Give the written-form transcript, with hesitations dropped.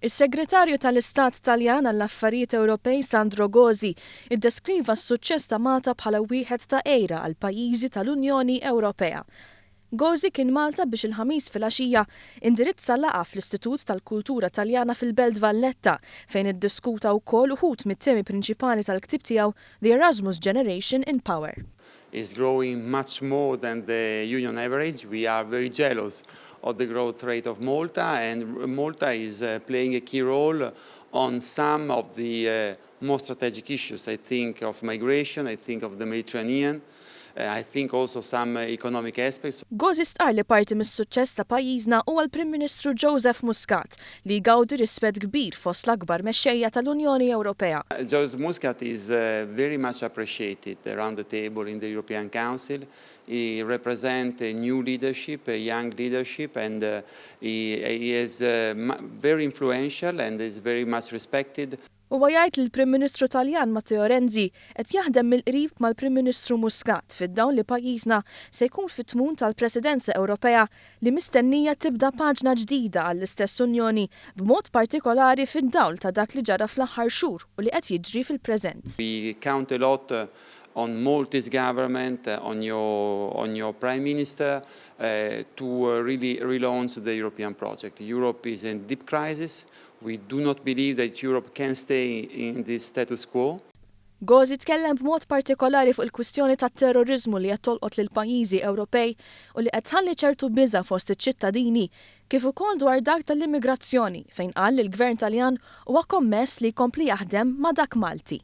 Is-Segretarju tal-Istat Taljan għall-Affarijiet Ewropej Sandro Gozi iddeskriva s-suċċess ta' Malta bħala wieħed ta' għejra għal pajjiżi tal-Unjoni Ewropea. Gozi kien Malta biex il-ħamis fil-għaxija indirizza laqgħa fl-Istitut tal-Kultura Taljana fil-Belt Valletta fejn iddiskuta wkoll uħud mit-temi prinċipali tal-ktieb tiegħu The Erasmus Generation in Power. Is growing much more than the union average. We are very jealous of the growth rate of Malta, and Malta is playing a key role on some of the more strategic issues. I think of migration, I think of the Mediterranean, I think also some economic aspects. Gozi stqar li parti mis-suċċess ta' pajjiżna huwa l-Prim Ministru Joseph Muscat li jgawdi rispett kbir fost l-akbar mexxejja tal-Unjoni Ewropea. Joseph Muscat is very much appreciated around the table in the European Council. He represents a new leadership, a young leadership, and he is very influential and is very much respected. Huwa jgħid li l-Prim Ministru Taljan Matteo Renzi qed jaħdem mill-qrib mal-Prim Ministru Muscat fid-dawn li pajjiżna se jkun fit-tmum tal-Presidenza Ewropea li mistennija tibda paġna ġdida għall-istess Unjoni b'mod partikolari fid-dawl ta' dak li ġara fl-aħħar xhur u li qed jiġri fil-preżent. We count a lot on Maltese government, on your Prime Minister, to really relaunch the European project. Europe is in deep crisis. We do not believe that Europe can stay in this status quo. Gozi tkellem b'mod partikolari fuq il-kwistjoni tat-terrorizmu li qed tolqot lil pajjiżi Ewropej u li qed tħalli ċertu biża' fost iċ-ċittadini kif ukoll dwar dak tal-immigrazzjoni fejn qal li l-Gvern Taljan huwa kommess li jkompli jaħdem ma' dak Malti.